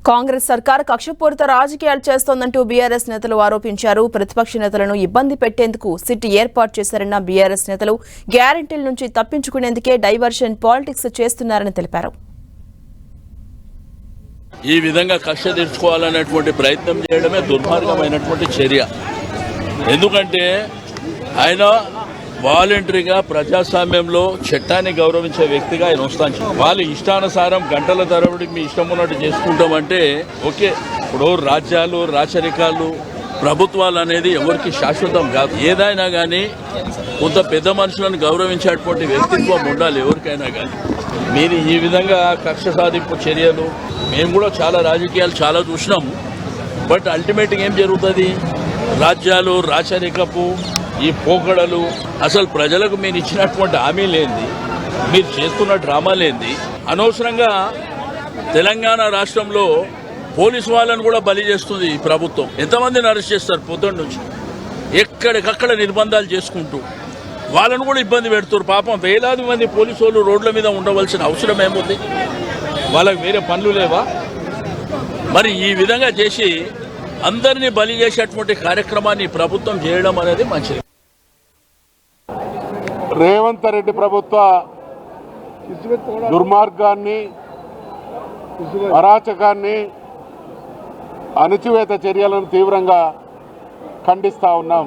కాంగ్రెస్ సర్కార్ కక్షపూరిత రాజకీయాలు చేస్తోందంటూ బీఆర్ఎస్ నేతలు ఆరోపించారు. ప్రతిపక్ష నేతలను ఇబ్బంది పెట్టేందుకు సిట్ ఏర్పాటు చేశారన్న బీఆర్ఎస్ నేతలు గ్యారెంటీల నుంచి తప్పించుకునేందుకే డైవర్షన్ పాలిటిక్స్ చేస్తున్నారని తెలిపారు. ఈ విధంగా కక్ష తీర్చుకోవాలనేటువంటి ప్రయత్నం చేయడమే దుర్మార్గమైనటువంటి చర్య. ఎందుకంటే ఆయన వాలంటరీగా ప్రజాస్వామ్యంలో చట్టాన్ని గౌరవించే వ్యక్తిగా ఆయన వస్తాను. వాళ్ళు ఇష్టానుసారం గంటల తరబడి మీ ఇష్టం ఉన్నట్టు చేసుకుంటామంటే ఓకే. ఇప్పుడు రాజ్యాలు రాచరికాలు ప్రభుత్వాలు అనేది ఎవరికి శాశ్వతం కాదు. ఏదైనా కానీ కొంత పెద్ద మనుషులను గౌరవించేటువంటి వ్యక్తిత్వం ఉండాలి ఎవరికైనా కానీ. మీరు ఈ విధంగా కక్ష సాధింపు చర్యలు మేము కూడా చాలా రాజకీయాలు చాలా చూసినాం. బట్ అల్టిమేట్గా ఏం జరుగుతుంది? రాజ్యాలు రాచరికపు ఈ పోకడలు, అసలు ప్రజలకు మీరు ఇచ్చినటువంటి హామీ లేనిది, మీరు చేస్తున్న డ్రామా లేనిది, అనవసరంగా తెలంగాణ రాష్ట్రంలో పోలీసు వాళ్ళని కూడా బలి చేస్తుంది ఈ ప్రభుత్వం. ఎంతమందిని అరెస్ట్ చేస్తారు పొద్దున్న నుంచి, ఎక్కడికక్కడ నిర్బంధాలు చేసుకుంటూ వాళ్ళను కూడా ఇబ్బంది పెడుతున్నారు. పాపం వేలాది మంది పోలీసు వాళ్ళు రోడ్ల మీద ఉండవలసిన అవసరం ఏముంది? వాళ్ళకి వేరే పనులు లేవా? మరి ఈ విధంగా చేసి అందరినీ బలి చేసేటువంటి కార్యక్రమాన్ని ప్రభుత్వం చేయడం అనేది మంచిది. రేవంత్ రెడ్డి ప్రభుత్వ దుర్మార్గాన్ని, అరాచకాన్ని, అణచివేత చర్యలను తీవ్రంగా ఖండిస్తూ ఉన్నాం.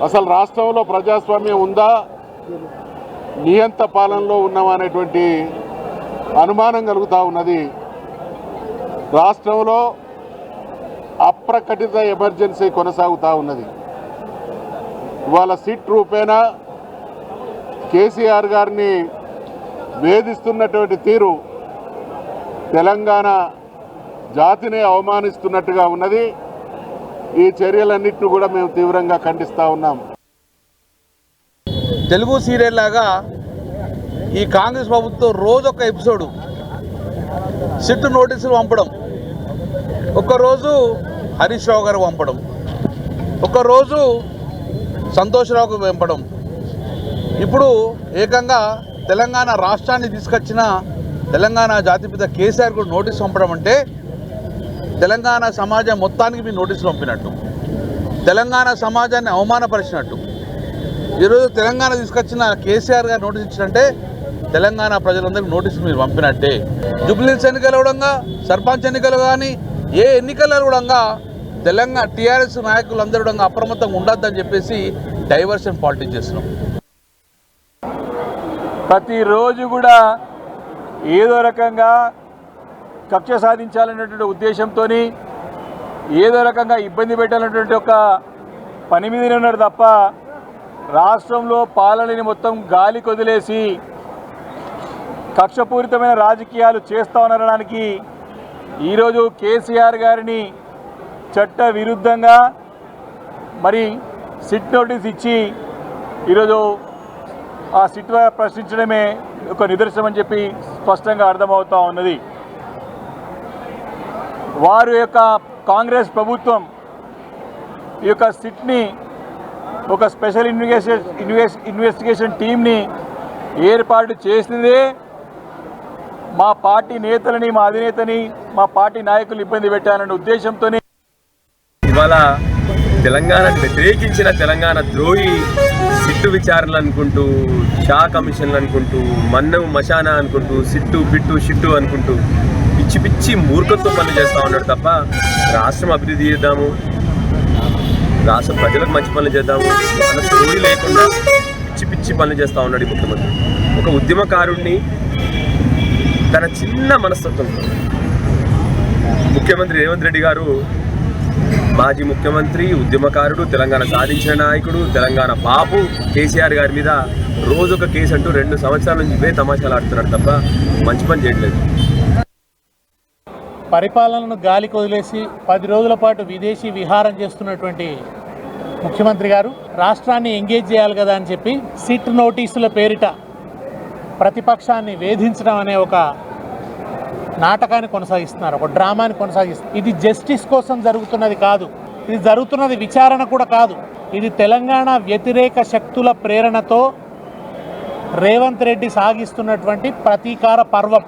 అసలు రాష్ట్రంలో ప్రజాస్వామ్యం ఉందా, నియంత పాలనలో ఉన్నామనేటువంటి అనుమానం కలుగుతూ ఉన్నది. రాష్ట్రంలో అప్రకటిత ఎమర్జెన్సీ కొనసాగుతూ ఉన్నది. ఇవాళ సిట్ రూపేణా కేసీఆర్ గారిని వేధిస్తున్నటువంటి తీరు తెలంగాణ జాతిని అవమానిస్తున్నట్టుగా ఉన్నది. ఈ చర్యలన్నింటినీ కూడా మేము తీవ్రంగా ఖండిస్తూ ఉన్నాం. తెలుగు సీరియల్ లాగా ఈ కాంగ్రెస్ ప్రభుత్వం రోజొక ఎపిసోడు సిట్ నోటీసులు పంపడం, ఒక్కరోజు హరీష్ రావు గారు పంపడం, ఒక్కరోజు సంతోష్రావుకు పంపడం, ఇప్పుడు ఏకంగా తెలంగాణ రాష్ట్రాన్ని తీసుకొచ్చిన తెలంగాణ జాతిపిత కేసీఆర్ కూడా నోటీసు పంపడం అంటే తెలంగాణ సమాజం మొత్తానికి మీరు నోటీసులు పంపినట్టు, తెలంగాణ సమాజాన్ని అవమానపరిచినట్టు. ఈరోజు తెలంగాణ తీసుకొచ్చిన కేసీఆర్ గారు నోటీసు ఇచ్చినట్టే తెలంగాణ ప్రజలందరికీ నోటీసు మీరు పంపినట్టే. జూబ్లీహిల్స్ ఎన్నికలు కూడా, సర్పంచ్ ఎన్నికలు కానీ, ఏ ఎన్నికల్లో కూడా తెలంగాణ టీఆర్ఎస్ నాయకులందరూ కూడా అప్రమత్తంగా ఉండొద్దని చెప్పేసి డైవర్షన్ పాలిటిక్స్ చేస్తున్నాం. ప్రతిరోజు కూడా ఏదో రకంగా కక్ష సాధించాలనేటువంటి ఉద్దేశంతో ఏదో రకంగా ఇబ్బంది పెట్టాలనేటువంటి ఒక పని మీదనే ఉన్నాడు తప్ప రాష్ట్రంలో పాలనని మొత్తం గాలి కొదిలేసి కక్షపూరితమైన రాజకీయాలు చేస్తా ఉన్నారనడానికి ఈరోజు కేసీఆర్ గారిని చట్ట విరుద్ధంగా మరి సిట్ నోటీస్ ఇచ్చి ఈరోజు ఆ సిట్ ప్రశ్నించడమే ఒక నిదర్శనం అని చెప్పి స్పష్టంగా అర్థమవుతూ ఉన్నది. వారి యొక్క కాంగ్రెస్ ప్రభుత్వం ఈ యొక్క సిట్ని ఒక స్పెషల్ ఇన్వెస్టిగేషన్ టీంని ఏర్పాటు చేసిందే మా పార్టీ నేతలని, మా అధినేతని, మా పార్టీ నాయకులు ఇబ్బంది పెట్టాలనే ఉద్దేశంతోనే ఇవాళ తెలంగాణను వ్యతిరేకించిన తెలంగాణ ద్రోహి సిట్టు విచారణలు అనుకుంటూ, షా కమిషన్లు అనుకుంటూ, మన్నం మశానా అనుకుంటూ, సిట్టు పిట్టు షిట్టు అనుకుంటూ పిచ్చి పిచ్చి మూర్ఖంతో పనులు చేస్తూ ఉన్నాడు తప్ప రాష్ట్రం అభివృద్ధి చేద్దాము, రాష్ట్ర ప్రజలకు మంచి పనులు చేద్దాము అన్న స్టోరీ లేకుండా పిచ్చి పిచ్చి పనులు చేస్తూ ఉన్నాడు ఈ ముఖ్యమంత్రి. ఒక ఉద్యమకారుడిని తన చిన్న మనస్తత్వంతో ముఖ్యమంత్రి రేవంత్ రెడ్డి గారు మాజీ ముఖ్యమంత్రి, ఉద్యమకారుడు, తెలంగాణ సాధించిన నాయకుడు, తెలంగాణ బాపు కేసీఆర్ గారి మీద రోజొక కేసు అంటూ 2 సంవత్సరాల నుంచి ఇవే తమాషాలు ఆడుతున్నాడు తప్ప మంచి పని చేయట్లేదు. పరిపాలనను గాలికి వదిలేసి 10 రోజుల పాటు విదేశీ విహారం చేస్తున్నటువంటి ముఖ్యమంత్రి గారు రాష్ట్రాన్ని ఎంగేజ్ చేయాలి కదా అని చెప్పి సిట్ నోటీసుల పేరిట ప్రతిపక్షాన్ని వేధించడం అనే ఒక నాటకాన్ని కొనసాగిస్తున్నారు, ఒక డ్రామాని కొనసాగిస్తున్నారు. ఇది జస్టిస్ కోసం జరుగుతున్నది కాదు, ఇది జరుగుతున్నది విచారణ కూడా కాదు. ఇది తెలంగాణ వ్యతిరేక శక్తుల ప్రేరణతో రేవంత్ రెడ్డి సాగిస్తున్నటువంటి ప్రతీకార పర్వం.